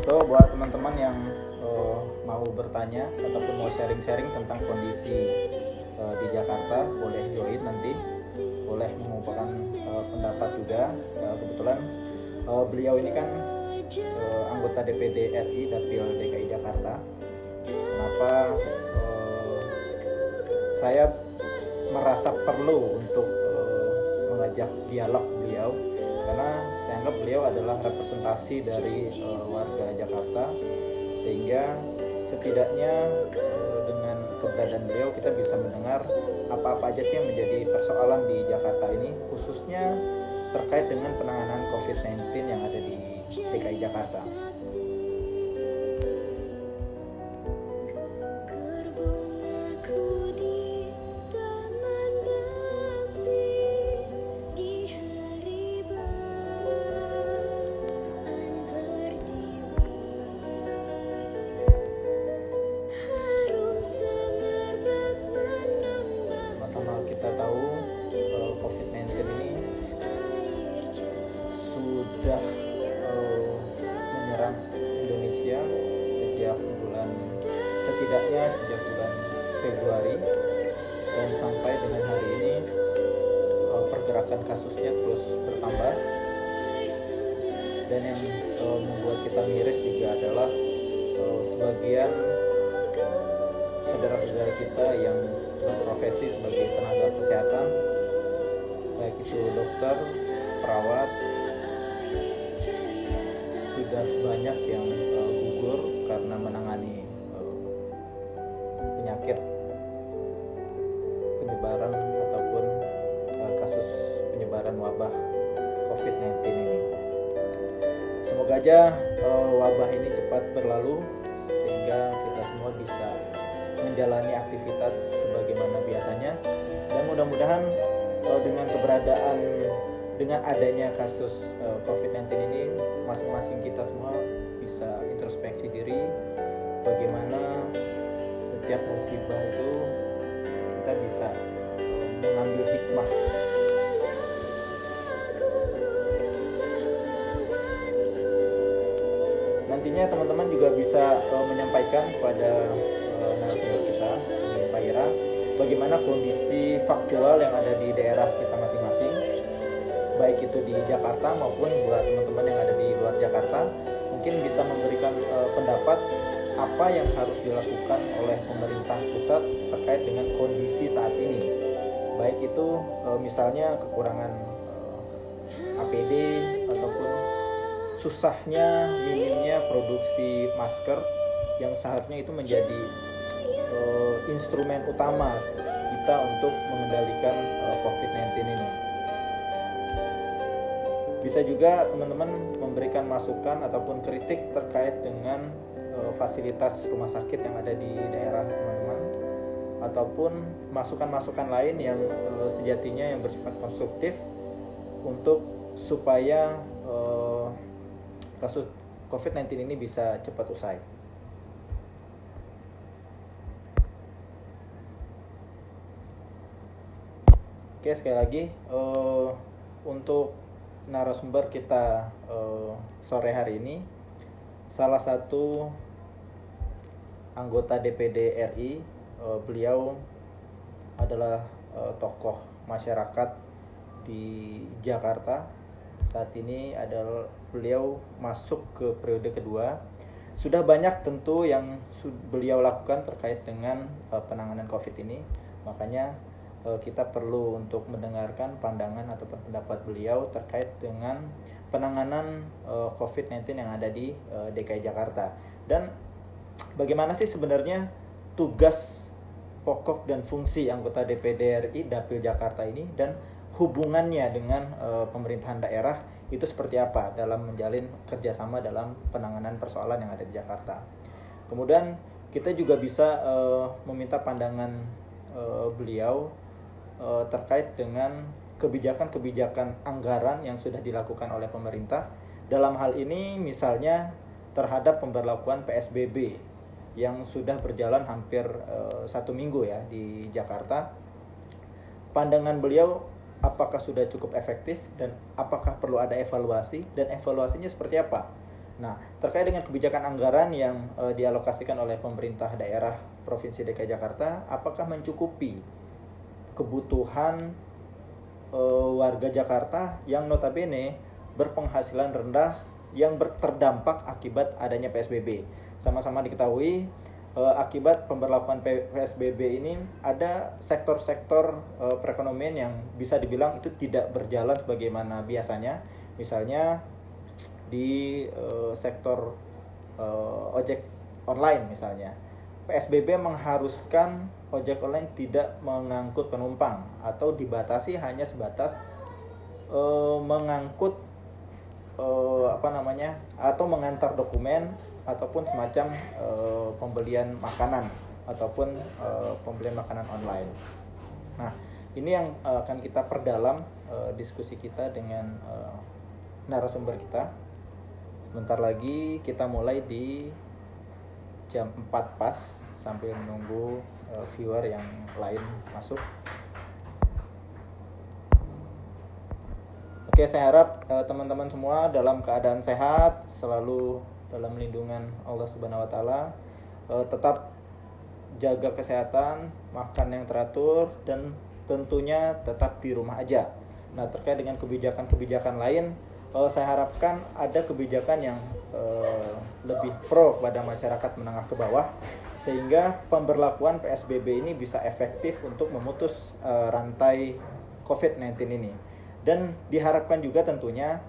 So buat teman-teman yang mau bertanya ataupun mau sharing-sharing tentang kondisi di Jakarta, boleh join nanti, boleh mengumpulkan pendapat juga. Kebetulan beliau ini kan anggota DPD RI Dapil DKI Jakarta. Kenapa saya merasa perlu untuk mengajak dialog beliau, karena saya anggap beliau adalah representasi dari warga Jakarta, sehingga setidaknya dengan keberadaan beliau kita bisa mendengar apa-apa aja sih yang menjadi persoalan di Jakarta ini, khususnya terkait dengan penanganan COVID-19 yang ada di DKI Jakarta. Sama-sama kita tahu COVID-19 ini sudah menyerang Indonesia setidaknya sejak bulan Februari, dan sampai dengan hari ini pergerakan kasusnya terus bertambah. Dan yang membuat kita miris juga adalah sebagian saudara-saudara kita yang berprofesi sebagai tenaga kesehatan, baik itu dokter, perawat, sudah banyak yang gugur karena menangani penyakit penyebaran ataupun kasus penyebaran wabah COVID-19 ini. Semoga aja wabah ini cepat berlalu sehingga kita semua bisa menjalani aktivitas sebagaimana biasanya, dan mudah-mudahan dengan adanya kasus COVID-19 ini, masing-masing kita semua bisa introspeksi diri, bagaimana setiap musibah itu kita bisa mengambil hikmah. Nantinya teman-teman juga bisa menyampaikan kepada narasumber kita, Pak Ira, bagaimana kondisi faktual yang ada di daerah kita masing-masing, baik itu di Jakarta maupun buat teman-teman yang ada di luar Jakarta, mungkin bisa memberikan pendapat apa yang harus dilakukan oleh pemerintah pusat terkait dengan kondisi saat ini, baik itu misalnya kekurangan APD ataupun susahnya minimnya produksi masker yang seharusnya itu menjadi instrumen utama kita untuk mengendalikan COVID-19 ini. Bisa juga teman-teman memberikan masukan ataupun kritik terkait dengan fasilitas rumah sakit yang ada di daerah teman-teman, ataupun masukan-masukan lain yang sejatinya yang bersifat konstruktif untuk supaya kasus COVID-19 ini bisa cepat usai. Oke, sekali lagi untuk narasumber kita sore hari ini, salah satu anggota DPD RI, beliau adalah tokoh masyarakat di Jakarta. Saat ini adalah beliau masuk ke periode kedua. Sudah banyak tentu yang beliau lakukan terkait dengan penanganan COVID ini, makanya kita perlu untuk mendengarkan pandangan ataupun pendapat beliau terkait dengan penanganan COVID-19 yang ada di DKI Jakarta, dan bagaimana sih sebenarnya tugas pokok dan fungsi anggota DPD RI Dapil Jakarta ini, dan hubungannya dengan pemerintahan daerah itu seperti apa dalam menjalin kerjasama dalam penanganan persoalan yang ada di Jakarta. Kemudian kita juga bisa meminta pandangan beliau terkait dengan kebijakan-kebijakan anggaran yang sudah dilakukan oleh pemerintah. Dalam hal ini misalnya terhadap pemberlakuan PSBB yang sudah berjalan hampir 1 minggu ya di Jakarta. Pandangan beliau apakah sudah cukup efektif dan apakah perlu ada evaluasi, dan evaluasinya seperti apa Nah, terkait dengan kebijakan anggaran yang dialokasikan oleh pemerintah daerah Provinsi DKI Jakarta, apakah mencukupi kebutuhan warga Jakarta yang notabene berpenghasilan rendah yang terdampak akibat adanya PSBB. Sama-sama diketahui akibat pemberlakuan PSBB ini ada sektor-sektor perekonomian yang bisa dibilang itu tidak berjalan sebagaimana biasanya. Misalnya di sektor ojek online misalnya. PSBB mengharuskan ojek online tidak mengangkut penumpang atau dibatasi hanya sebatas mengangkut atau mengantar dokumen ataupun semacam pembelian makanan ataupun pembelian makanan online. Nah, ini yang akan kita perdalam diskusi kita dengan narasumber kita. Sebentar lagi kita mulai di jam 4 pas sambil menunggu viewer yang lain masuk. Oke, saya harap teman-teman semua dalam keadaan sehat, selalu dalam lindungan Allah Subhanahu wa taala. Tetap jaga kesehatan, makan yang teratur, dan tentunya tetap di rumah aja. Nah, terkait dengan kebijakan-kebijakan lain, saya harapkan ada kebijakan yang lebih pro pada masyarakat menengah ke bawah, sehingga pemberlakuan PSBB ini bisa efektif untuk memutus rantai COVID-19 ini. Dan diharapkan juga tentunya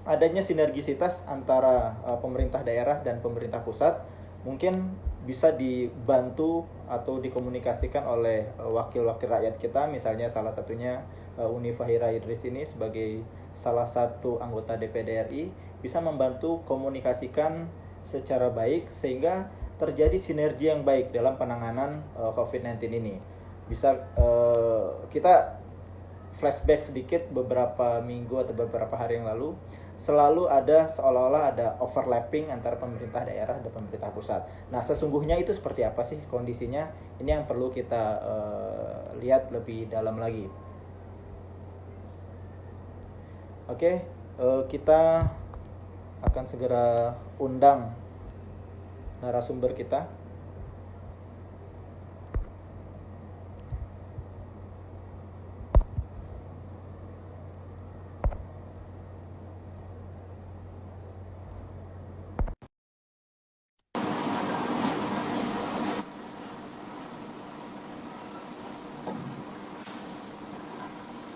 adanya sinergisitas antara pemerintah daerah dan pemerintah pusat, mungkin bisa dibantu atau dikomunikasikan oleh wakil-wakil rakyat kita, misalnya salah satunya Uni Fahira Idris ini sebagai salah satu anggota DPD RI bisa membantu komunikasikan secara baik sehingga terjadi sinergi yang baik dalam penanganan COVID-19 ini. Bisa kita flashback sedikit beberapa minggu atau beberapa hari yang lalu, selalu ada seolah-olah ada overlapping antara pemerintah daerah dan pemerintah pusat. Nah, sesungguhnya itu seperti apa sih kondisinya? Ini yang perlu kita lihat lebih dalam lagi. Oke, kita akan segera undang narasumber kita.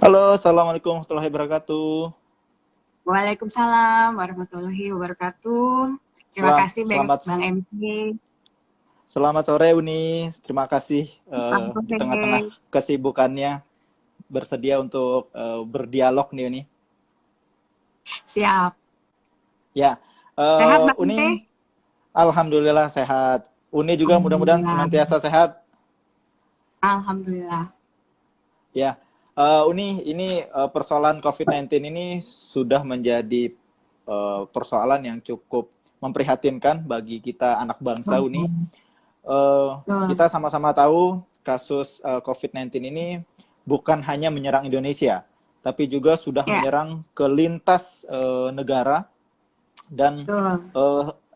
Halo, assalamualaikum warahmatullahi wabarakatuh. Waalaikumsalam warahmatullahi wabarakatuh. Terima kasih Bang MC. Selamat sore Uni, terima kasih di tengah-tengah kesibukannya bersedia untuk berdialog nih Uni. Siap. Ya, sehat Bang Uni. Alhamdulillah sehat. Uni juga mudah-mudahan senantiasa sehat. Alhamdulillah. Ya, Uni, ini persoalan COVID-19 ini sudah menjadi persoalan yang cukup memprihatinkan bagi kita anak bangsa, Uni. Kita sama-sama tahu kasus COVID-19 ini bukan hanya menyerang Indonesia, tapi juga sudah menyerang ke lintas negara, dan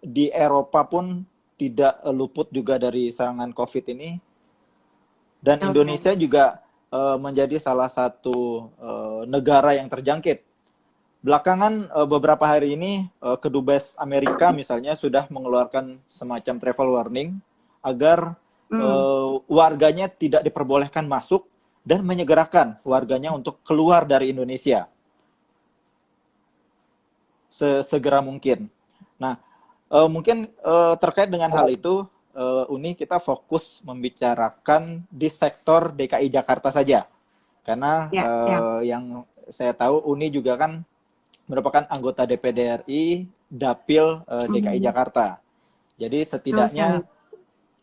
di Eropa pun tidak luput juga dari serangan COVID ini. Dan Indonesia juga menjadi salah satu negara yang terjangkit. Belakangan beberapa hari ini Kedubes Amerika misalnya sudah mengeluarkan semacam travel warning agar warganya tidak diperbolehkan masuk dan menyegerakan warganya untuk keluar dari Indonesia sesegera mungkin. Nah, mungkin terkait dengan hal itu, Uni, kita fokus membicarakan di sektor DKI Jakarta saja. Karena yang saya tahu Uni juga kan merupakan anggota DPD RI Dapil DKI Jakarta. Jadi setidaknya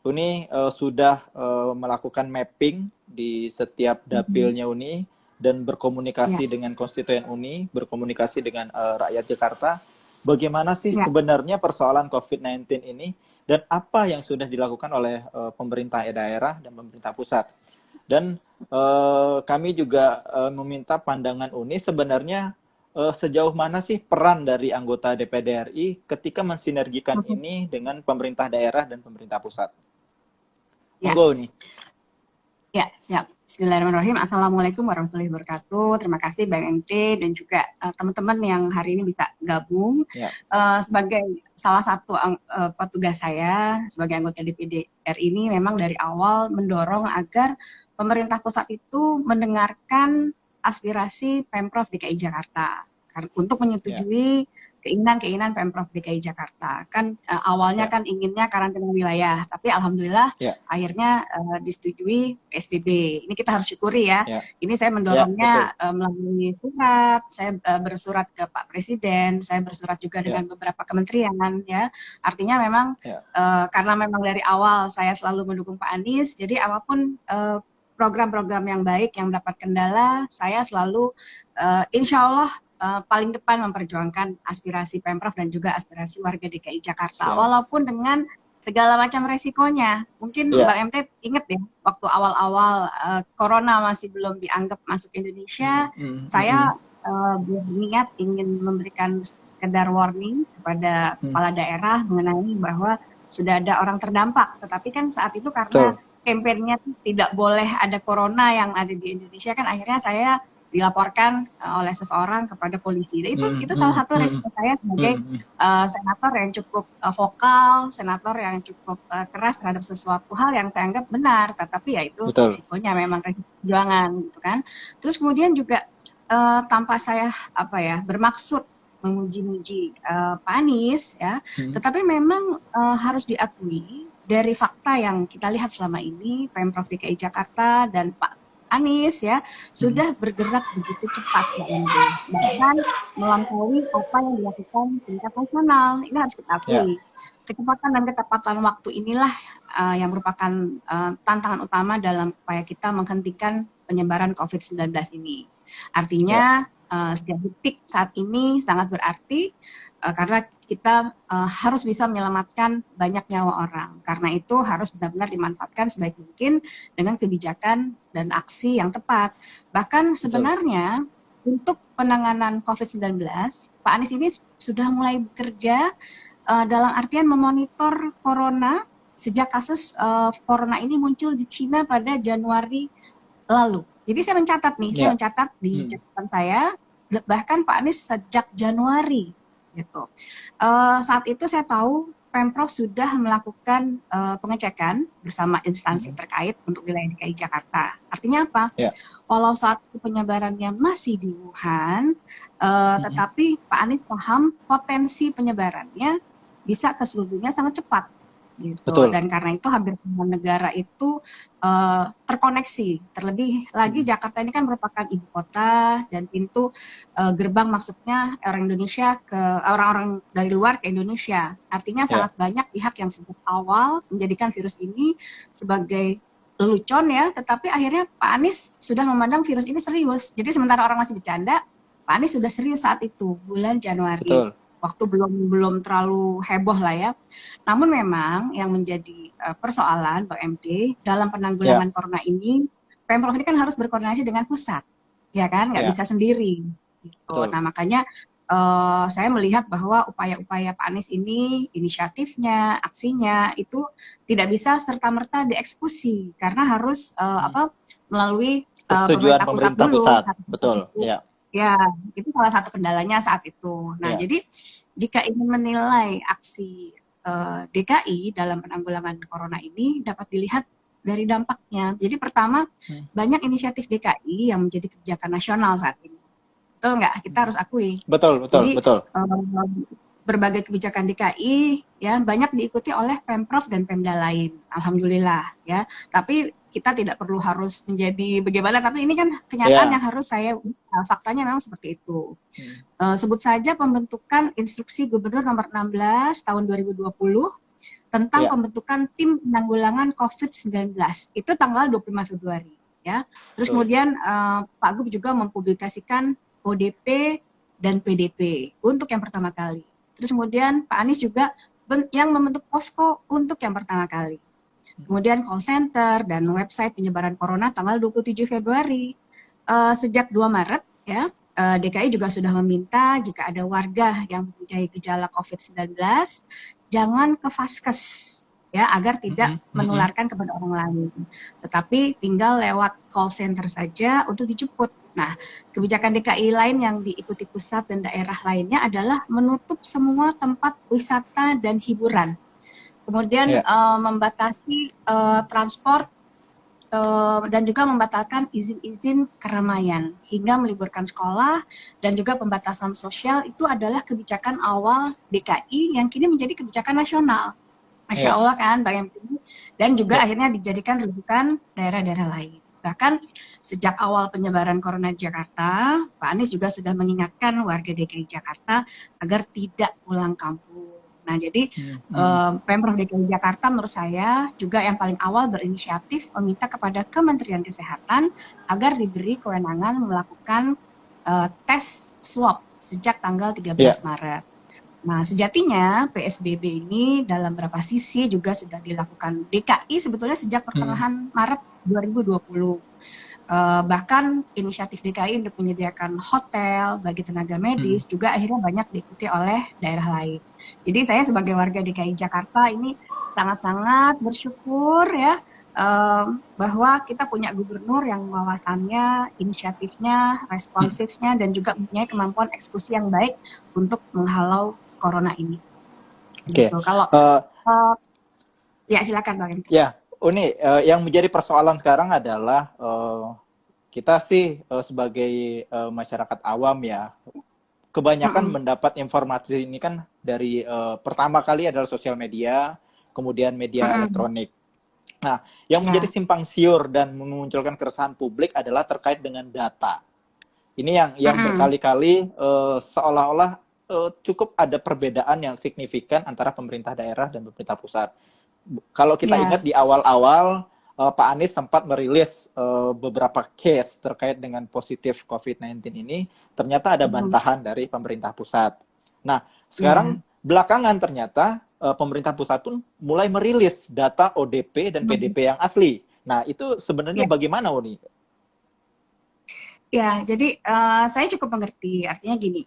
Uni sudah melakukan mapping di setiap dapilnya Uni dan berkomunikasi dengan konstituen Uni, berkomunikasi dengan rakyat Jakarta. Bagaimana sih sebenarnya persoalan COVID-19 ini dan apa yang sudah dilakukan oleh pemerintah daerah dan pemerintah pusat. Dan kami juga meminta pandangan Uni sebenarnya sejauh mana sih peran dari anggota DPD RI ketika mensinergikan Mhm. ini dengan pemerintah daerah dan pemerintah pusat? Ya, Monggo nih. ya, siap. Bismillahirrahmanirrahim. Assalamualaikum warahmatullahi wabarakatuh. Terima kasih Bang MT dan juga teman-teman yang hari ini bisa gabung. Ya. Sebagai salah satu petugas saya sebagai anggota DPD RI ini memang dari awal mendorong agar pemerintah pusat itu mendengarkan aspirasi Pemprov DKI Jakarta untuk menyetujui keinginan Pemprov DKI Jakarta. Kan awalnya kan inginnya karantina wilayah, tapi alhamdulillah akhirnya disetujui PSBB. Ini kita harus syukuri ya. Ini saya mendorongnya melalui surat, saya bersurat ke Pak Presiden, saya bersurat juga dengan beberapa kementerian ya. Artinya memang karena memang dari awal saya selalu mendukung Pak Anies, jadi apapun program-program yang baik yang mendapat kendala, saya selalu insya Allah paling depan memperjuangkan aspirasi Pemprov dan juga aspirasi warga DKI Jakarta. Walaupun dengan segala macam resikonya. Mungkin Mbak MT ingat ya, waktu awal-awal Corona masih belum dianggap masuk Indonesia, saya berniat ingin memberikan sekedar warning kepada kepala daerah mengenai bahwa sudah ada orang terdampak. Tetapi kan saat itu karena kampanyenya tidak boleh ada Corona yang ada di Indonesia, kan akhirnya saya dilaporkan oleh seseorang kepada polisi. Dan itu salah satu resiko saya sebagai senator yang cukup vokal, senator yang cukup keras terhadap sesuatu hal yang saya anggap benar, tetapi ya itu resikonya memang resiko perjuangan gitu kan. Terus kemudian juga tanpa saya bermaksud memuji-muji Pak Anies ya, tetapi memang harus diakui dari fakta yang kita lihat selama ini Pemprov DKI Jakarta dan Pak Anies ya sudah bergerak begitu cepat bahkan melampaui apa yang dilakukan tingkat nasional. Ini harus kita akui. Kecepatan dan ketepatan waktu inilah yang merupakan tantangan utama dalam upaya kita menghentikan penyebaran COVID-19 ini. Artinya setiap detik saat ini sangat berarti karena kita harus bisa menyelamatkan banyak nyawa orang. Karena itu harus benar-benar dimanfaatkan sebaik mungkin dengan kebijakan dan aksi yang tepat. Bahkan sebenarnya untuk penanganan COVID-19, Pak Anies ini sudah mulai bekerja dalam artian memonitor corona sejak kasus corona ini muncul di Cina pada Januari lalu. Jadi saya mencatat nih, saya mencatat di catatan saya, bahkan Pak Anies sejak Januari gitu. Saat itu saya tahu Pemprov sudah melakukan pengecekan bersama instansi terkait untuk wilayah DKI Jakarta. Artinya apa? Walau saat itu penyebarannya masih di Wuhan, tetapi Pak Anies paham potensi penyebarannya bisa ke seluruh dunia sangat cepat. Gitu. Dan karena itu hampir semua negara itu terkoneksi. Terlebih lagi Jakarta ini kan merupakan ibu kota dan pintu gerbang masuknya orang Indonesia ke orang-orang dari luar ke Indonesia. Artinya sangat banyak pihak yang sejak awal menjadikan virus ini sebagai lelucon ya, tetapi akhirnya Pak Anies sudah memandang virus ini serius. Jadi sementara orang masih bercanda, Pak Anies sudah serius saat itu bulan Januari. Waktu belum terlalu heboh lah ya. Namun memang yang menjadi persoalan Pak MD dalam penanggulangan corona ini, Pemprov ini kan harus berkoordinasi dengan pusat, ya kan, nggak bisa sendiri. Gitu. Nah makanya saya melihat bahwa upaya-upaya Pak Anies ini, inisiatifnya, aksinya itu tidak bisa serta-merta dieksekusi karena harus melalui pemerintah pusat dulu. Betul. Ya, itu salah satu kendalanya saat itu. Nah, jadi jika ingin menilai aksi DKI dalam penanggulangan corona ini dapat dilihat dari dampaknya. Jadi pertama, banyak inisiatif DKI yang menjadi kebijakan nasional saat ini. Betul nggak? Kita harus akui. Betul. Berbagai kebijakan DKI ya banyak diikuti oleh Pemprov dan Pemda lain. Alhamdulillah ya. Tapi kita tidak perlu harus menjadi bagaimana, tapi ini kan kenyataan yang harus faktanya memang seperti itu. Sebut saja pembentukan instruksi Gubernur nomor 16 tahun 2020 tentang pembentukan tim penanggulangan COVID-19. Itu tanggal 25 Februari ya. Terus kemudian Pak Gub juga mempublikasikan ODP dan PDP untuk yang pertama kali. Terus kemudian Pak Anies juga yang membentuk posko untuk yang pertama kali. Kemudian call center dan website penyebaran corona tanggal 27 Februari. Sejak 2 Maret ya, DKI juga sudah meminta jika ada warga yang mempunyai gejala COVID-19 jangan ke vaskes ya agar tidak menularkan kepada orang lain. Tetapi tinggal lewat call center saja untuk dijemput. Nah, kebijakan DKI lain yang diikuti pusat dan daerah lainnya adalah menutup semua tempat wisata dan hiburan. Kemudian membatasi transport dan juga membatalkan izin-izin keramaian hingga meliburkan sekolah dan juga pembatasan sosial itu adalah kebijakan awal DKI yang kini menjadi kebijakan nasional. Masya Allah kan, bayangin. Dan juga akhirnya dijadikan rujukan daerah-daerah lain. Bahkan sejak awal penyebaran corona di Jakarta, Pak Anies juga sudah mengingatkan warga DKI Jakarta agar tidak pulang kampung. Nah, jadi Pemprov DKI Jakarta menurut saya juga yang paling awal berinisiatif meminta kepada Kementerian Kesehatan agar diberi kewenangan melakukan tes swab sejak tanggal 13 Maret. Nah, sejatinya PSBB ini dalam beberapa sisi juga sudah dilakukan DKI sebetulnya sejak pertengahan Maret 2020. Bahkan inisiatif DKI untuk menyediakan hotel bagi tenaga medis juga akhirnya banyak diikuti oleh daerah lain. Jadi saya sebagai warga DKI Jakarta ini sangat-sangat bersyukur ya bahwa kita punya gubernur yang wawasannya, inisiatifnya, responsifnya dan juga mempunyai kemampuan eksekusi yang baik untuk menghalau corona ini. Oke. Gitu. Kalau ya silakan Bang. Ya, Uni, yang menjadi persoalan sekarang adalah kita sih sebagai masyarakat awam ya, kebanyakan mendapat informasi ini kan dari pertama kali adalah sosial media, kemudian media elektronik. Nah, yang menjadi simpang siur dan memunculkan keresahan publik adalah terkait dengan data. Ini yang berkali-kali seolah-olah cukup ada perbedaan yang signifikan antara pemerintah daerah dan pemerintah pusat. Kalau kita ingat di awal-awal Pak Anies sempat merilis beberapa case terkait dengan positif COVID-19 ini, ternyata ada bantahan dari pemerintah pusat. Nah, sekarang belakangan ternyata pemerintah pusat pun mulai merilis data ODP dan PDP yang asli. Nah, itu sebenarnya bagaimana, Uni? Ya, jadi saya cukup mengerti. Artinya gini,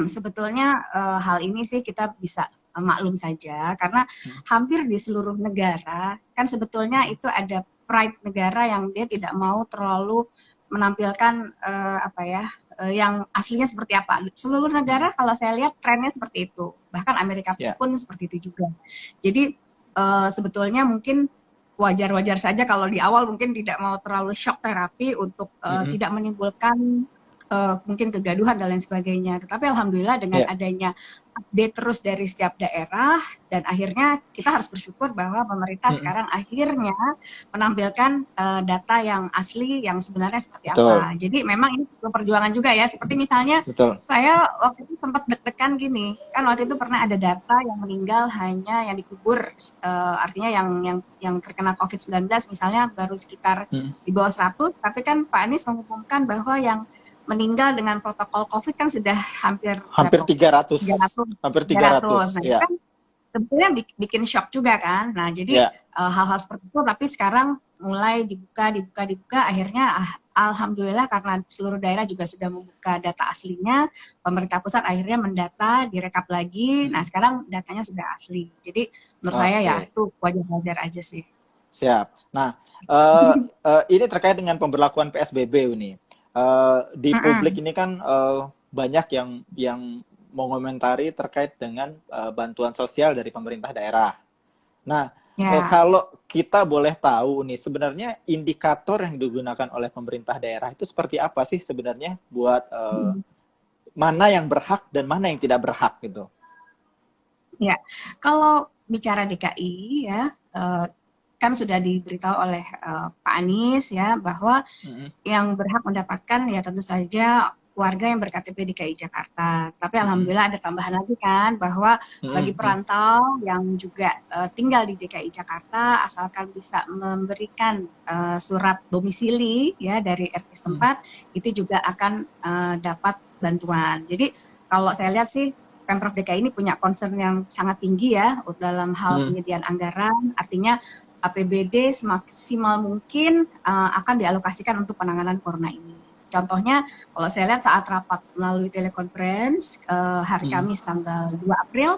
sebetulnya hal ini sih kita bisa maklum saja karena hampir di seluruh negara kan sebetulnya itu ada pride negara yang dia tidak mau terlalu menampilkan yang aslinya seperti apa. Seluruh negara kalau saya lihat trennya seperti itu. Bahkan Amerika pun seperti itu juga. Jadi sebetulnya mungkin wajar-wajar saja kalau di awal mungkin tidak mau terlalu shock terapi untuk tidak menimbulkan mungkin kegaduhan dan lain sebagainya. Tetapi alhamdulillah dengan adanya update terus dari setiap daerah dan akhirnya kita harus bersyukur bahwa pemerintah sekarang akhirnya menampilkan data yang asli yang sebenarnya seperti apa. Jadi memang ini perjuangan juga ya. Seperti misalnya saya waktu itu sempat deg-degan gini. Kan waktu itu pernah ada data yang meninggal hanya yang dikubur artinya yang terkena COVID-19 misalnya baru sekitar di bawah 100, tapi kan Pak Anies mengumumkan bahwa yang meninggal dengan protokol COVID kan sudah hampir 300. Hampir 300. Nah, kan sebetulnya bikin shock juga kan. Nah, jadi hal-hal seperti itu tapi sekarang mulai dibuka akhirnya alhamdulillah karena seluruh daerah juga sudah membuka data aslinya, pemerintah pusat akhirnya mendata, direkap lagi. Nah, sekarang datanya sudah asli. Jadi menurut saya ya itu wajar-wajar aja sih. Siap. Nah, ini terkait dengan pemberlakuan PSBB ini. Di publik ini kan banyak yang mengomentari terkait dengan bantuan sosial dari pemerintah daerah. Nah, kalau kita boleh tahu nih, sebenarnya indikator yang digunakan oleh pemerintah daerah itu seperti apa sih sebenarnya buat mana yang berhak dan mana yang tidak berhak gitu? Ya, kalau bicara DKI ya. Kan sudah diberitahu oleh Pak Anies ya bahwa yang berhak mendapatkan ya tentu saja warga yang berKTP DKI Jakarta. Tapi alhamdulillah ada tambahan lagi kan bahwa bagi perantau yang juga tinggal di DKI Jakarta asalkan bisa memberikan surat domisili ya dari RT setempat itu juga akan dapat bantuan. Jadi kalau saya lihat sih Pemprov DKI ini punya concern yang sangat tinggi ya dalam hal penyediaan anggaran, artinya APBD semaksimal mungkin akan dialokasikan untuk penanganan corona ini. Contohnya, kalau saya lihat saat rapat melalui telekonferensi hari Kamis tanggal 2 April,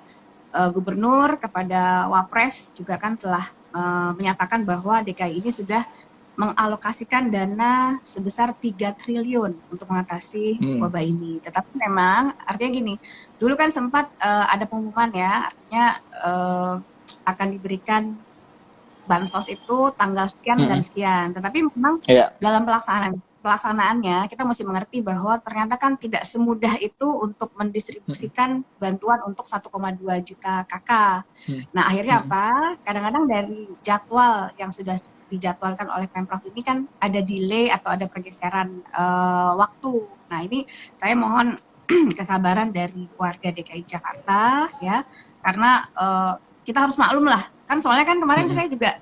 Gubernur kepada Wapres juga kan telah menyatakan bahwa DKI ini sudah mengalokasikan dana sebesar 3 triliun untuk mengatasi wabah ini. Tetapi memang artinya gini, dulu kan sempat ada pengumuman ya, artinya akan diberikan bansos itu tanggal sekian dan sekian. Tetapi memang dalam pelaksanaannya kita mesti mengerti bahwa ternyata kan tidak semudah itu untuk mendistribusikan bantuan untuk 1,2 juta KK. Nah akhirnya apa? Kadang-kadang dari jadwal yang sudah dijadwalkan oleh Pemprov ini kan ada delay atau ada pergeseran waktu. Nah ini saya mohon kesabaran dari warga DKI Jakarta ya, karena kita harus maklum lah. Kan soalnya kan kemarin saya juga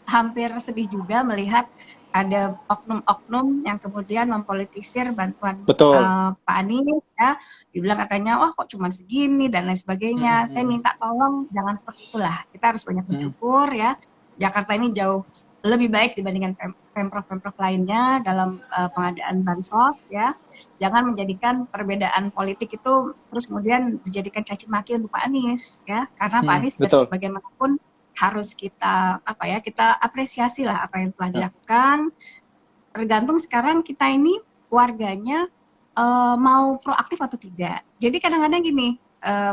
hampir sedih juga melihat ada oknum-oknum yang kemudian mempolitisir bantuan Pak Anies ya, dibilang katanya wah kok cuma segini dan lain sebagainya. Saya minta tolong jangan seperti itulah. Kita harus banyak bersyukur ya. Jakarta ini jauh lebih baik dibandingkan pemprov-pemprov lainnya dalam pengadaan bansos ya. Jangan menjadikan perbedaan politik itu terus kemudian dijadikan caci maki untuk Pak Anies ya, karena Pak Anies bagaimanapun harus kita kita apresiasi lah apa yang telah dilakukan. Tergantung sekarang kita ini warganya mau proaktif atau tidak. Jadi kadang-kadang gini,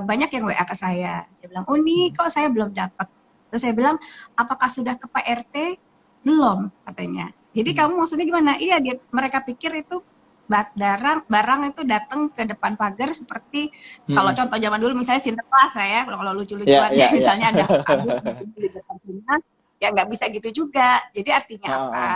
banyak yang WA ke saya, dia bilang, oh nih kok saya belum dapat. Terus saya bilang, apakah sudah ke Pak RT? Belum katanya. Jadi kamu maksudnya gimana? Iya, mereka pikir itu barang itu datang ke depan pagar seperti kalau contoh zaman dulu misalnya Sinterklas ya, kalau lucu-lucuan misalnya ada di depan rumah, ya nggak bisa gitu juga. Jadi artinya apa?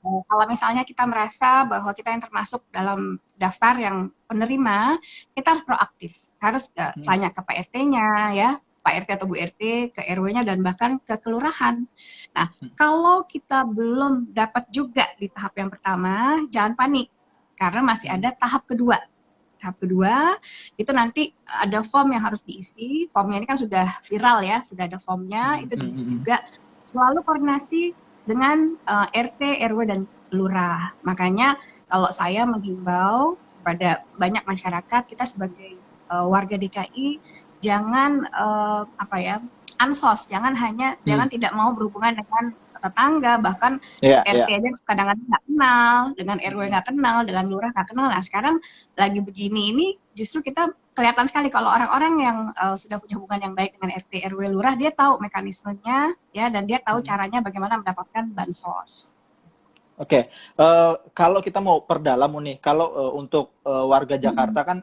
Kalau misalnya kita merasa bahwa kita yang termasuk dalam daftar yang penerima, kita harus proaktif, harus tanya ke Pak RT-nya ya, Pak RT atau Bu RT, ke RW-nya dan bahkan ke kelurahan. Nah, kalau kita belum dapat juga di tahap yang pertama, jangan panik. Karena masih ada tahap kedua. Tahap kedua, itu nanti ada form yang harus diisi. Formnya ini kan sudah viral ya, sudah ada formnya, itu diisi juga. Selalu koordinasi dengan RT, RW, dan lurah. Makanya kalau saya menghimbau kepada banyak masyarakat, kita sebagai warga DKI, jangan ansos, jangan tidak mau berhubungan dengan tetangga, bahkan RT aja kadang-kadang nggak kenal, dengan RW nggak kenal, dengan lurah nggak kenal. Nah sekarang lagi begini ini justru kita kelihatan sekali kalau orang-orang yang sudah punya hubungan yang baik dengan RT, RW, lurah, dia tahu mekanismenya ya, dan dia tahu caranya bagaimana mendapatkan bansos. Oke, kalau kita mau perdalam nih, kalau untuk warga Jakarta kan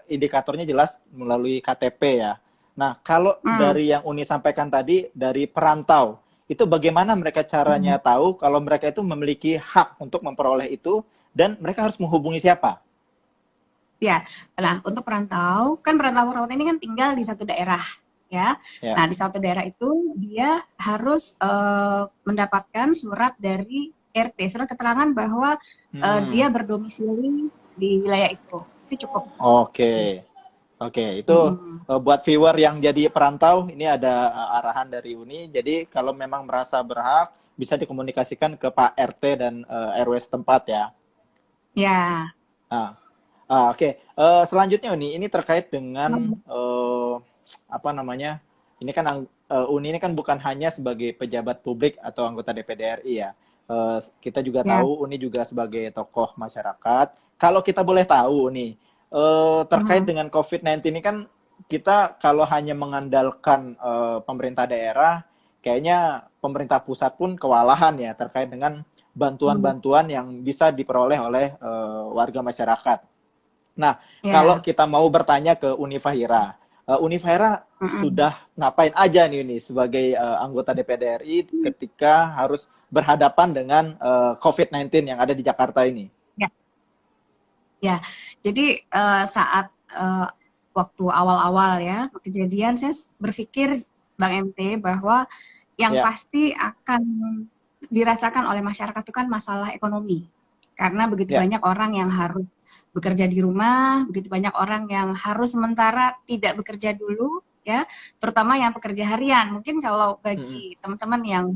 indikatornya jelas melalui KTP ya. Nah, kalau dari yang Uni sampaikan tadi, dari perantau, itu bagaimana mereka caranya tahu kalau mereka itu memiliki hak untuk memperoleh itu, dan mereka harus menghubungi siapa? Ya, nah untuk perantau, kan perantau ini kan tinggal di satu daerah, ya. Nah, di satu daerah itu dia harus mendapatkan surat dari RT, surat keterangan bahwa dia berdomisili di wilayah itu cukup. Oke, itu buat viewer yang jadi perantau, ini ada arahan dari Uni. Jadi kalau memang merasa berhak, bisa dikomunikasikan ke Pak RT dan RW setempat ya. Ya. Oke. Selanjutnya Uni, ini terkait dengan ini kan Uni ini kan bukan hanya sebagai pejabat publik atau anggota DPD RI ya. Kita juga tahu Uni juga sebagai tokoh masyarakat. Kalau kita boleh tahu nih, terkait dengan COVID-19 ini kan kita kalau hanya mengandalkan pemerintah daerah, kayaknya pemerintah pusat pun kewalahan ya terkait dengan bantuan-bantuan yang bisa diperoleh oleh warga masyarakat. Nah, kalau kita mau bertanya ke Uni Fahira, Uni Fahira sudah ngapain aja nih sebagai anggota DPD RI ketika harus berhadapan dengan COVID-19 yang ada di Jakarta ini? Ya, jadi saat waktu awal-awal ya kejadian, saya berpikir Bang MT bahwa yang pasti akan dirasakan oleh masyarakat itu kan masalah ekonomi. Karena begitu banyak orang yang harus bekerja di rumah, begitu banyak orang yang harus sementara tidak bekerja dulu, ya, terutama yang pekerja harian. Mungkin kalau bagi teman-teman yang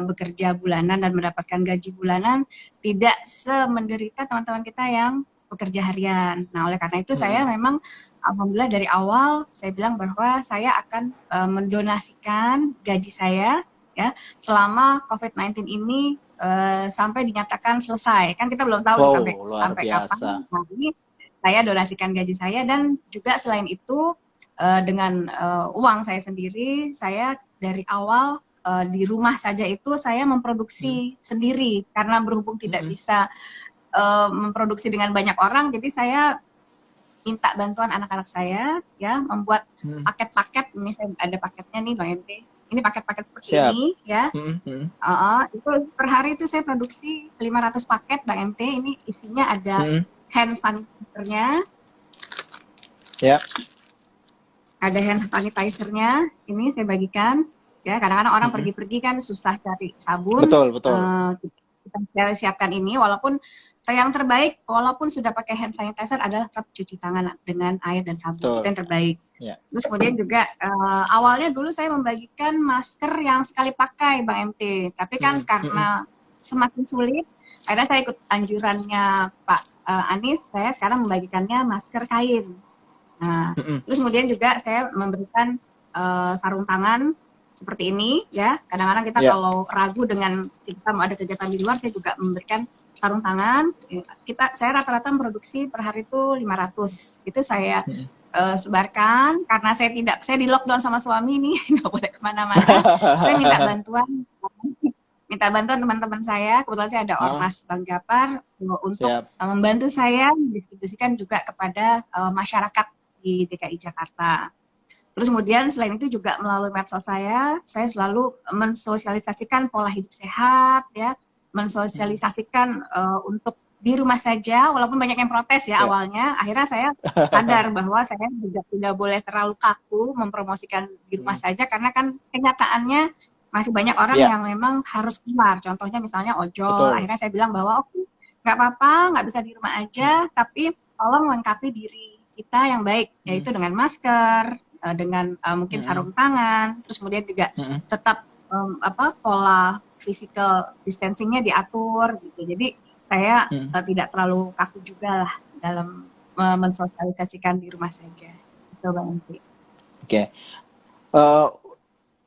bekerja bulanan dan mendapatkan gaji bulanan, tidak semenderita teman-teman kita yang pekerja harian. Nah, oleh karena itu saya memang alhamdulillah dari awal saya bilang bahwa saya akan mendonasikan gaji saya ya selama COVID-19 ini sampai dinyatakan selesai. Kan kita belum tahu nih sampai kapan. Nah, ini saya donasikan gaji saya, dan juga selain itu dengan uang saya sendiri, saya dari awal di rumah saja itu saya memproduksi sendiri karena berhubung tidak bisa memproduksi dengan banyak orang, jadi saya minta bantuan anak-anak saya ya membuat paket-paket. Ini saya ada paketnya nih Bang MT. Ini paket-paket seperti ini ya. Itu per hari itu saya produksi 500 paket Bang MT. Ini isinya ada hand sanitizer-nya. Ya. Ada hand sanitizer-nya, ini saya bagikan. Ya, kadang-kadang orang pergi-pergi kan susah cari sabun. Betul. Kita siapkan ini, walaupun yang terbaik, walaupun sudah pakai hand sanitizer adalah tetap cuci tangan dengan air dan sabun. Itu yang terbaik. Yeah. Terus kemudian juga awalnya dulu saya membagikan masker yang sekali pakai Bang MT. Tapi kan karena semakin sulit, akhirnya saya ikut anjurannya Pak Anies, saya sekarang membagikannya masker kain. Nah, terus kemudian juga saya memberikan sarung tangan seperti ini ya. Kadang-kadang kita kalau ragu dengan kita mau ada kegiatan di luar, saya juga memberikan sarung tangan. Saya rata-rata memproduksi per hari itu 500. Itu saya sebarkan karena saya di lockdown sama suami nih, nggak boleh kemana-mana. Saya minta bantuan teman-teman saya, kebetulan saya ada Ormas Bang Japar untuk membantu saya distribusikan juga kepada masyarakat di DKI Jakarta. Terus kemudian selain itu juga melalui medsos saya selalu mensosialisasikan pola hidup sehat ya, mensosialisasikan untuk di rumah saja, walaupun banyak yang protes ya awalnya, akhirnya saya sadar bahwa saya juga tidak boleh terlalu kaku mempromosikan di rumah saja, karena kan kenyataannya masih banyak orang yang memang harus keluar. Contohnya misalnya ojol. Akhirnya saya bilang bahwa oke, nggak apa-apa, nggak bisa di rumah aja, tapi tolong lengkapi diri kita yang baik, yaitu dengan masker, dengan mungkin sarung tangan, terus kemudian juga tetap pola physical distancing-nya diatur gitu. Jadi saya tidak terlalu kaku juga lah dalam mensosialisasikan di rumah saja. Itu Bang Enti. Oke.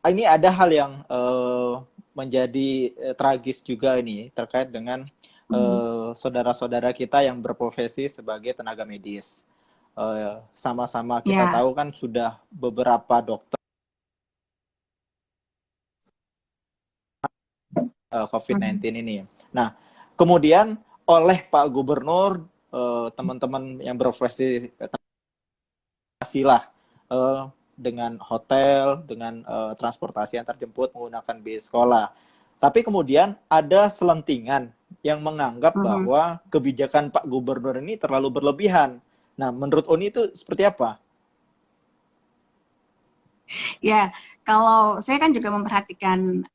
Ini ada hal yang menjadi tragis juga ini terkait dengan saudara-saudara kita yang berprofesi sebagai tenaga medis. Sama-sama kita tahu kan sudah beberapa dokter COVID-19 ini. Nah, kemudian oleh Pak Gubernur, teman-teman yang berprofesi dengan hotel, dengan transportasi antar jemput menggunakan bis sekolah. Tapi kemudian ada selentingan yang menganggap bahwa kebijakan Pak Gubernur ini terlalu berlebihan. Nah, menurut Uni itu seperti apa? Ya, kalau saya kan juga memperhatikan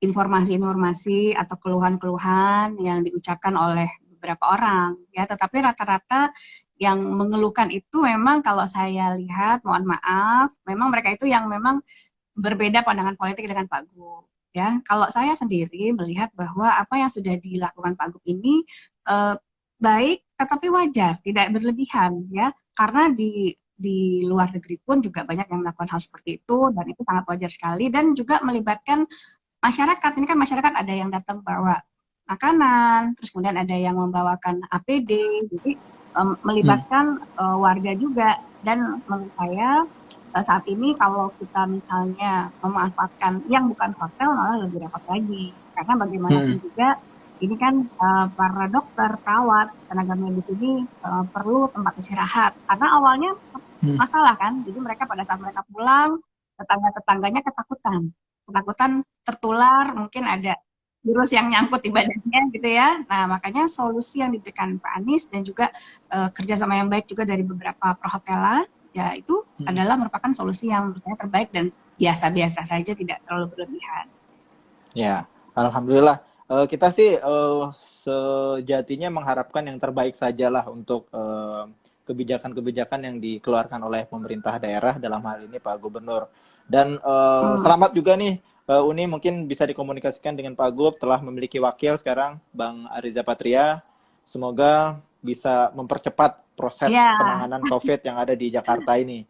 informasi-informasi atau keluhan-keluhan yang diucapkan oleh beberapa orang, ya. Tetapi rata-rata yang mengeluhkan itu memang kalau saya lihat, mohon maaf, memang mereka itu yang memang berbeda pandangan politik dengan Pak Gub. Ya, kalau saya sendiri melihat bahwa apa yang sudah dilakukan Pak Gub ini baik, tetapi wajar, tidak berlebihan, ya. Karena di luar negeri pun juga banyak yang melakukan hal seperti itu, dan itu sangat wajar sekali, dan juga melibatkan masyarakat. Ini kan masyarakat ada yang datang bawa makanan, terus kemudian ada yang membawakan APD, jadi melibatkan warga juga. Dan menurut saya saat ini kalau kita misalnya memanfaatkan yang bukan hotel, malah lebih repot lagi, karena bagaimanapun juga ini kan para dokter, perawat, tenaga medis ini perlu tempat istirahat. Karena awalnya masalah kan, jadi mereka pada saat mereka pulang, tetangga-tetangganya ketakutan tertular, mungkin ada virus yang nyangkut di badannya gitu ya. Nah, makanya solusi yang diberikan Pak Anies dan juga kerjasama yang baik juga dari beberapa perhotelan, ya itu adalah merupakan solusi yang menurut saya terbaik dan biasa-biasa saja, tidak terlalu berlebihan. Ya, alhamdulillah. Kita sih sejatinya mengharapkan yang terbaik sajalah untuk kebijakan-kebijakan yang dikeluarkan oleh pemerintah daerah, dalam hal ini Pak Gubernur. Dan Hmm. selamat juga nih, Uni mungkin bisa dikomunikasikan dengan Pak Gub, telah memiliki wakil sekarang, Bang Ariza Patria. Semoga bisa mempercepat proses Ya, penanganan COVID yang ada di Jakarta ini.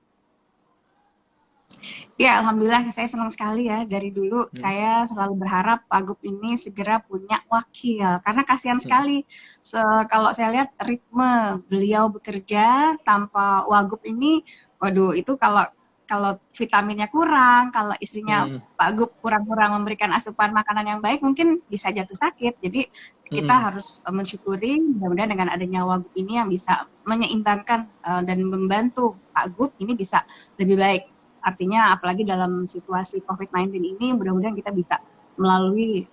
ya, alhamdulillah saya senang sekali ya. Dari dulu Hmm. saya selalu berharap Pak Gup ini segera punya wakil. Karena kasihan Hmm. sekali kalau saya lihat ritme beliau bekerja tanpa Wagub ini, waduh itu kalau kalau vitaminnya kurang, kalau istrinya Hmm. Pak Gup kurang-kurang memberikan asupan makanan yang baik, mungkin bisa jatuh sakit. Jadi kita Hmm. harus mensyukuri mudah-mudahan dengan adanya Wagub ini yang bisa menyeimbangkan dan membantu Pak Gup ini bisa lebih baik. Artinya apalagi dalam situasi COVID-19 ini mudah-mudahan kita bisa melalui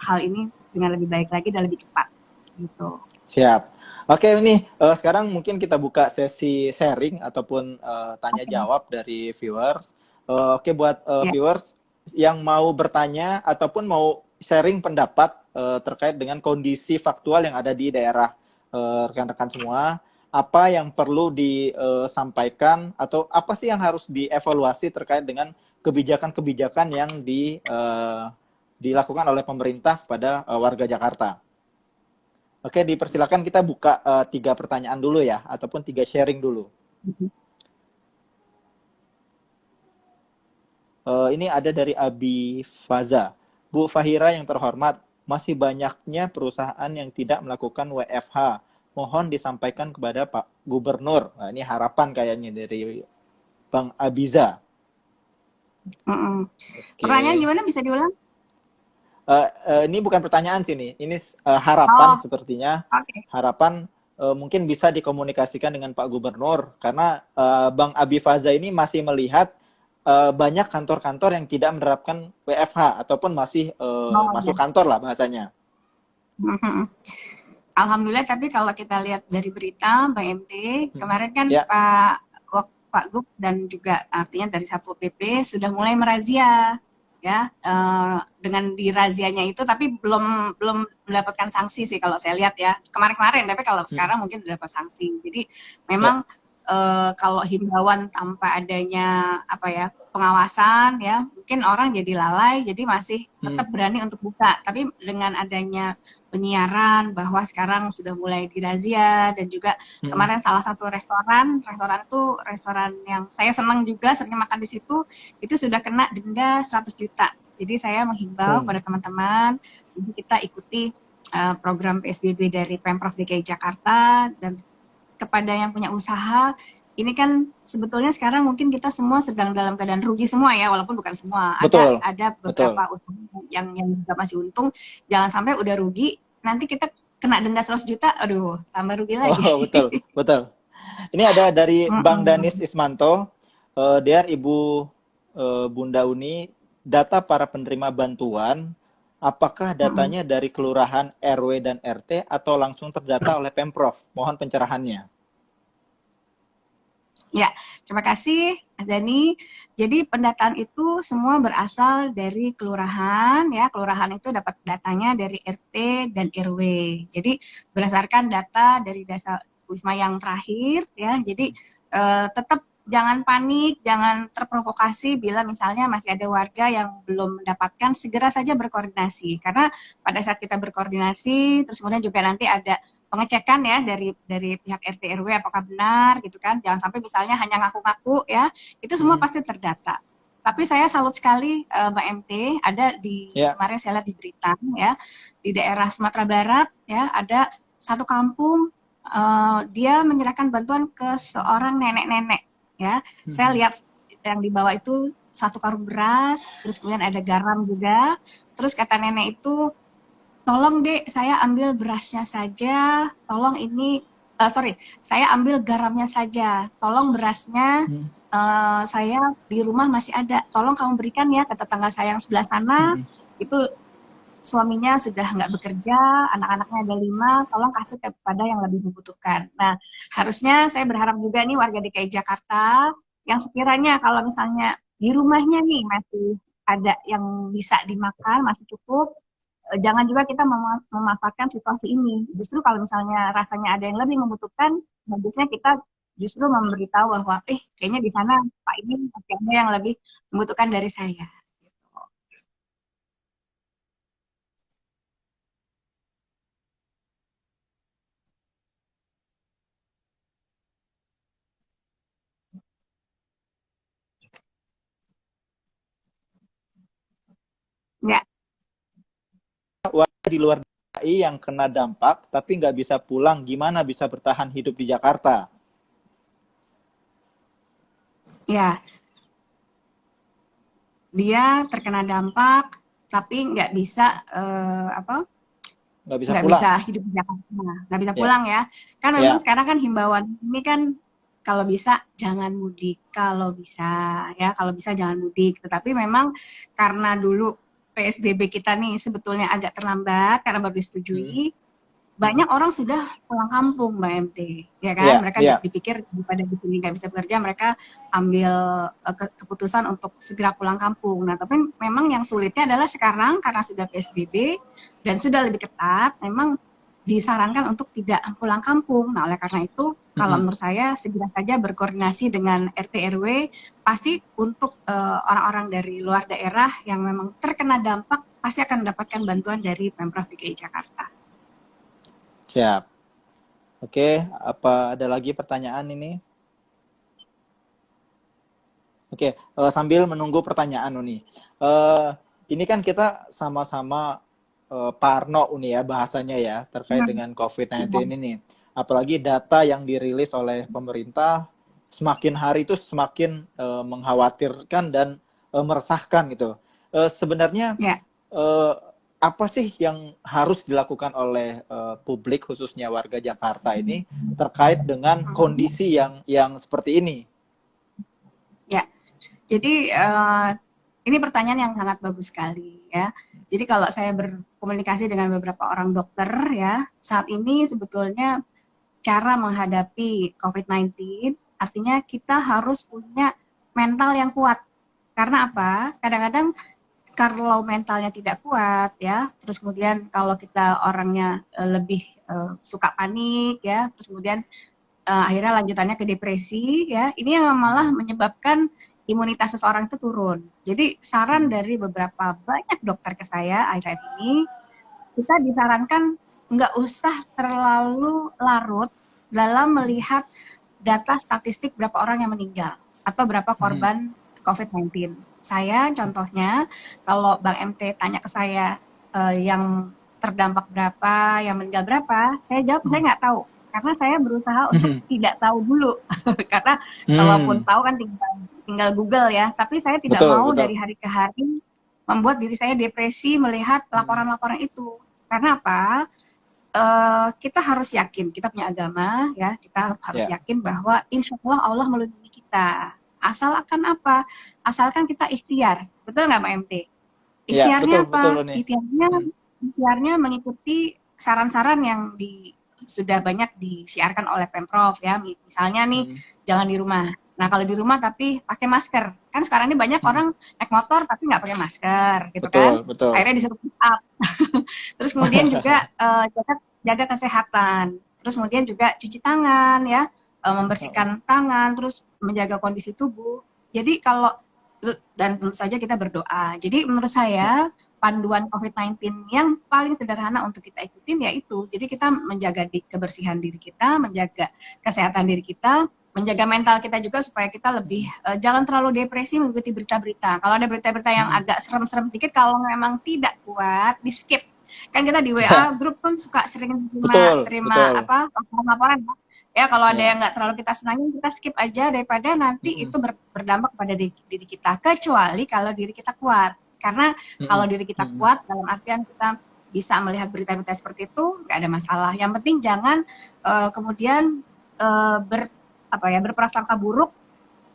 hal ini dengan lebih baik lagi dan lebih cepat gitu. Siap. Oke, ini sekarang mungkin kita buka sesi sharing ataupun tanya Oke. jawab dari viewers. Oke, buat Ya. viewers yang mau bertanya ataupun mau sharing pendapat terkait dengan kondisi faktual yang ada di daerah rekan-rekan semua, apa yang perlu disampaikan atau apa sih yang harus dievaluasi terkait dengan kebijakan-kebijakan yang dilakukan oleh pemerintah kepada warga Jakarta. Oke, dipersilakan kita buka 3 pertanyaan dulu ya, ataupun 3 sharing dulu. Ini ada dari Abi Faza. Bu Fahira yang terhormat, masih banyaknya perusahaan yang tidak melakukan WFH. Mohon disampaikan kepada Pak Gubernur. Nah, ini harapan kayaknya dari Bang Abiza. Pertanyaan Oke. gimana, bisa diulang? Ini bukan pertanyaan sih nih, ini harapan sepertinya. Oke. Harapan mungkin bisa dikomunikasikan dengan Pak Gubernur, karena Bang Abi Faza ini masih melihat banyak kantor-kantor yang tidak menerapkan WFH ataupun masih masuk kantor lah bahasanya. Alhamdulillah, tapi kalau kita lihat dari berita Mbak MT, kemarin kan Ya. Pak Gup dan juga artinya dari Satpol PP sudah mulai merazia ya, dengan dirazianya itu tapi belum mendapatkan sanksi sih kalau saya lihat ya kemarin-kemarin, tapi kalau sekarang mungkin sudah dapat sanksi. Jadi memang kalau himbauan tanpa adanya apa ya pengawasan ya, mungkin orang jadi lalai, jadi masih tetap berani untuk buka. Tapi dengan adanya penyiaran bahwa sekarang sudah mulai dirazia, dan juga kemarin salah satu restoran tuh restoran yang saya senang juga, sering makan di situ, itu sudah kena denda 100 juta. Jadi saya menghimbau pada teman-teman, jadi kita ikuti program PSBB dari Pemprov DKI Jakarta, dan kepada yang punya usaha, ini kan sebetulnya sekarang mungkin kita semua sedang dalam keadaan rugi semua ya, walaupun bukan semua. Betul. Ada beberapa usaha yang juga masih untung. Jangan sampai udah rugi, nanti kita kena denda 100 juta, aduh, tambah rugi lagi. Oh, betul. Ini ada dari Bang Danis Ismanto, Dear Ibu Bunda Uni, data para penerima bantuan, apakah datanya dari kelurahan, RW, dan RT atau langsung terdata oleh Pemprov? Mohon pencerahannya. Ya, terima kasih Mas Dani. Jadi pendataan itu semua berasal dari kelurahan ya. Kelurahan itu dapat datanya dari RT dan RW. Jadi berdasarkan data dari desa Wisma yang terakhir ya. Jadi tetap jangan panik, jangan terprovokasi bila misalnya masih ada warga yang belum mendapatkan, segera saja berkoordinasi. Karena pada saat kita berkoordinasi, terus kemudian juga nanti ada pengecekan ya dari pihak RT RW apakah benar gitu kan. Jangan sampai misalnya hanya ngaku-ngaku ya, itu semua pasti terdata. Tapi saya salut sekali Mbak MT, ada di kemarin saya lihat di berita ya, di daerah Sumatera Barat ya, ada satu kampung dia menyerahkan bantuan ke seorang nenek-nenek ya. Saya lihat yang dibawa itu 1 karung beras, terus kemudian ada garam juga. Terus kata nenek itu, tolong Dek, saya ambil berasnya saja, tolong ini, saya ambil garamnya saja, tolong berasnya saya di rumah masih ada, tolong kamu berikan ya ke tetangga saya yang sebelah sana, itu suaminya sudah nggak bekerja, anak-anaknya ada 5, tolong kasih kepada yang lebih membutuhkan. Nah, harusnya saya berharap juga nih warga DKI Jakarta, yang sekiranya kalau misalnya di rumahnya nih masih ada yang bisa dimakan, masih cukup, jangan juga kita memanfaatkan situasi ini. Justru kalau misalnya rasanya ada yang lebih membutuhkan, bagusnya kita justru memberitahu bahwa, kayaknya di sana Pak ini kayaknya yang lebih membutuhkan dari saya. Ya, Warga di luar DKI yang kena dampak tapi nggak bisa pulang, gimana bisa bertahan hidup di Jakarta? ya, dia terkena dampak tapi nggak bisa Nggak bisa nggak pulang? bisa hidup di Jakarta, nggak bisa Ya, pulang ya. Kan memang ya. sekarang kan himbauan ini kan kalau bisa jangan mudik, kalau bisa ya, kalau bisa jangan mudik. Tetapi memang karena dulu PSBB kita nih sebetulnya agak terlambat karena baru Hmm. disetujui, banyak orang sudah pulang kampung, Mbak MT, ya kan? Ya, Mereka ya. dipikir daripada di sini nggak bisa bekerja, mereka ambil keputusan untuk segera pulang kampung. Nah, tapi memang yang sulitnya adalah sekarang karena sudah PSBB dan sudah lebih ketat, memang disarankan untuk tidak pulang kampung. Nah, oleh karena itu, kalau Hmm. menurut saya segera saja berkoordinasi dengan RT RW, pasti untuk orang-orang dari luar daerah yang memang terkena dampak pasti akan mendapatkan bantuan dari Pemprov DKI Jakarta. Siap. Oke, apa ada lagi pertanyaan ini? Oke, sambil menunggu pertanyaan Uni. Ini kan kita sama-sama parno Uni ya bahasanya ya terkait Hmm. dengan COVID-19 ini. Apalagi data yang dirilis oleh pemerintah semakin hari itu semakin mengkhawatirkan dan meresahkan gitu. Sebenarnya Ya. apa sih yang harus dilakukan oleh publik khususnya warga Jakarta ini terkait dengan kondisi yang seperti ini? Ya, jadi ini pertanyaan yang sangat bagus sekali ya. Jadi kalau saya berkomunikasi dengan beberapa orang dokter ya, saat ini sebetulnya cara menghadapi COVID-19 artinya kita harus punya mental yang kuat. Karena apa? Kadang-kadang kalau mentalnya tidak kuat ya, terus kemudian kalau kita orangnya lebih suka panik ya, terus kemudian akhirnya lanjutannya ke depresi ya, ini yang malah menyebabkan imunitas seseorang itu turun. Jadi saran dari beberapa banyak dokter ke saya akhir-akhir ini, kita disarankan nggak usah terlalu larut dalam melihat data statistik berapa orang yang meninggal atau berapa korban COVID-19. Saya contohnya, kalau Bang MT tanya ke saya yang terdampak berapa, yang meninggal berapa, saya jawab saya nggak tahu. Karena saya berusaha untuk tidak tahu dulu. Karena kalaupun tahu kan tinggal Google ya. Tapi saya tidak Betul, mau betul. dari hari ke hari membuat diri saya depresi melihat laporan-laporan itu. Karena apa? Kita harus yakin, kita punya agama ya, kita harus yakin bahwa insya Allah melindungi kita. Asalkan apa? Asalkan kita ikhtiar. Betul nggak Mbak MT? Ya, Ikhtiarnya betul, betul apa? nih. Ikhtiarnya mengikuti saran-saran yang sudah banyak disiarkan oleh Pemprov ya. Misalnya nih, jangan di rumah. Nah, kalau di rumah tapi pakai masker. Kan sekarang ini banyak orang naik motor tapi nggak pakai masker gitu kan. Betul. Akhirnya disuruh pick up. Terus kemudian juga jaga kesehatan. Terus kemudian juga cuci tangan ya, membersihkan tangan, terus menjaga kondisi tubuh. Jadi kalau dan tentu saja kita berdoa. Jadi menurut saya panduan COVID-19 yang paling sederhana untuk kita ikutin yaitu, jadi kita menjaga kebersihan diri kita, menjaga kesehatan diri kita, menjaga mental kita juga supaya kita lebih jangan terlalu depresi mengikuti berita-berita. Kalau ada berita-berita yang agak serem-serem dikit, kalau memang tidak kuat, di skip. Kan kita di WA grup kan suka sering terima laporan. Ya kalau ada yang nggak terlalu kita senangin, kita skip aja daripada nanti itu berdampak pada diri kita. Kecuali kalau diri kita kuat. Karena kalau diri kita kuat, dalam artian kita bisa melihat berita-berita seperti itu, nggak ada masalah. Yang penting jangan kemudian berprasangka buruk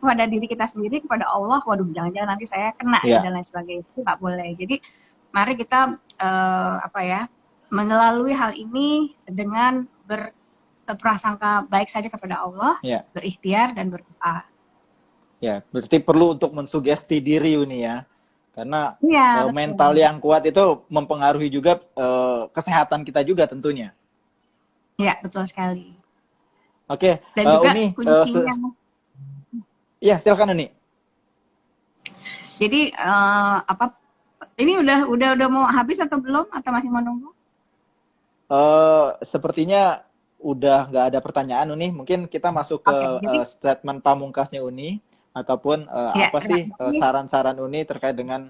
kepada diri kita sendiri, kepada Allah. Waduh, jangan-jangan nanti saya kena dan lain sebagainya. Itu nggak boleh. Jadi mari kita melalui hal ini dengan berprasangka baik saja kepada Allah, berikhtiar dan berdoa. Ya, berarti perlu untuk mensugesti diri ini ya. Karena Iya, betul. mental yang kuat itu mempengaruhi juga kesehatan kita juga tentunya. Iya, betul sekali. Oke, Dan juga Uni, kuncinya, ya silakan Uni. jadi apa? Ini udah mau habis atau belum? Atau masih mau nunggu? Sepertinya udah nggak ada pertanyaan Uni. Mungkin kita masuk ke Oke, jadi statement pamungkasnya Uni ataupun ya apa terima sih kasih. saran-saran Uni terkait dengan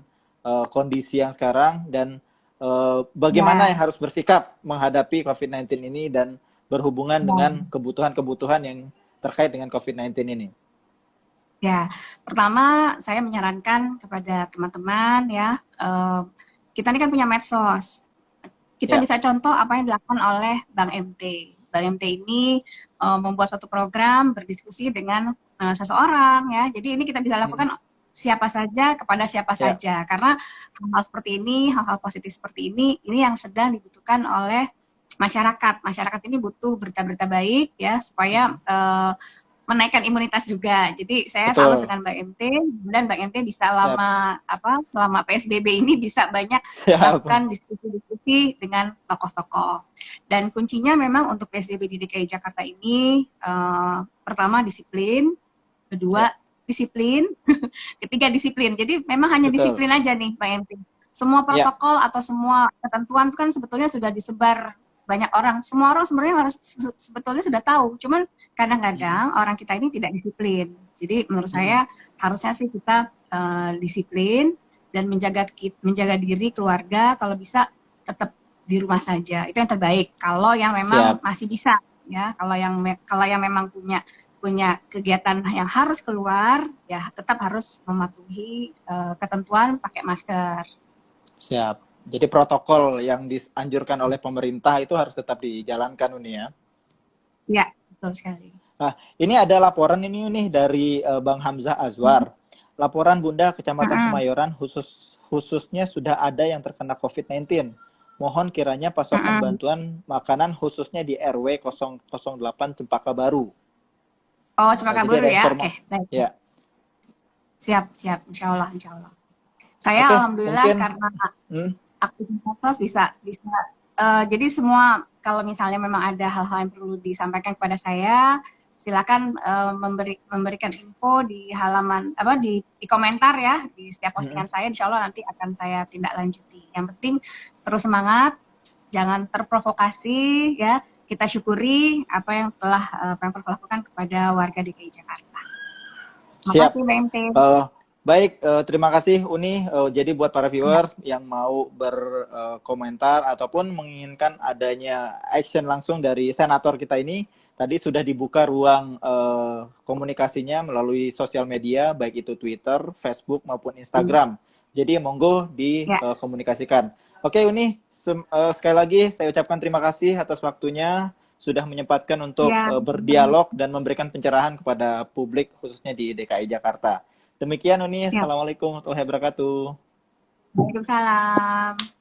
kondisi yang sekarang dan bagaimana yang Ya, harus bersikap menghadapi COVID-19 ini dan berhubungan dengan ya. kebutuhan-kebutuhan yang terkait dengan COVID-19 ini. Ya, pertama saya menyarankan kepada teman-teman ya, kita ini kan punya medsos. Kita Ya. bisa contoh apa yang dilakukan oleh Bank MT. Bank MT ini membuat satu program berdiskusi dengan seseorang ya. Jadi ini kita bisa lakukan siapa saja kepada siapa Ya. saja. Karena hal-hal seperti ini, hal-hal positif seperti ini yang sedang dibutuhkan oleh masyarakat. Masyarakat ini butuh berita-berita baik ya supaya menaikkan imunitas juga. Jadi saya salut Betul. dengan Mbak MT dan Mbak MT bisa Siap. selama PSBB ini bisa banyak Siap. melakukan diskusi-diskusi dengan tokoh-tokoh. Dan kuncinya memang untuk PSBB di DKI Jakarta ini pertama disiplin, kedua disiplin, ketiga disiplin. Jadi memang hanya Betul. disiplin aja nih Mbak MT. Semua protokol atau semua ketentuan kan sebetulnya sudah disebar banyak orang. Semua orang sebenarnya harus sebetulnya sudah tahu. Cuman kadang-kadang orang kita ini tidak disiplin. Jadi menurut saya harusnya sih kita disiplin dan menjaga diri keluarga, kalau bisa tetap di rumah saja. Itu yang terbaik. Kalau yang memang masih bisa ya, kalau yang memang punya kegiatan yang harus keluar, ya tetap harus mematuhi ketentuan pakai masker. Siap. Jadi protokol yang dianjurkan oleh pemerintah itu harus tetap dijalankan Uni ya. Ya, betul sekali. Nah, ini ada laporan ini nih dari Bang Hamzah Azwar. Laporan Bunda Kecamatan Kemayoran khususnya sudah ada yang terkena COVID-19. Mohon kiranya pasokan bantuan makanan khususnya di RW 008 Cempaka Baru. Oh, Cempaka Baru ya. Oke, baik. Ya. Siap, insya Allah. Saya alhamdulillah mungkin, karena aktivitas bisa jadi semua, kalau misalnya memang ada hal-hal yang perlu disampaikan kepada saya, silakan memberikan info di halaman di komentar ya, di setiap postingan saya. Insya Allah nanti akan saya tindak lanjuti. Yang penting terus semangat, jangan terprovokasi ya. Kita syukuri apa yang telah Pemprov lakukan kepada warga DKI Jakarta. Siap. Terima kasih BMT. Baik, terima kasih Uni. Jadi buat para viewers yang mau berkomentar ataupun menginginkan adanya action langsung dari senator kita ini, tadi sudah dibuka ruang komunikasinya melalui sosial media, baik itu Twitter, Facebook maupun Instagram. Jadi monggo dikomunikasikan. Oke Uni, sekali lagi saya ucapkan terima kasih atas waktunya, sudah menyempatkan untuk berdialog dan memberikan pencerahan kepada publik khususnya di DKI Jakarta. Demikian Uni, Assalamualaikum warahmatullahi wabarakatuh. Waalaikumsalam.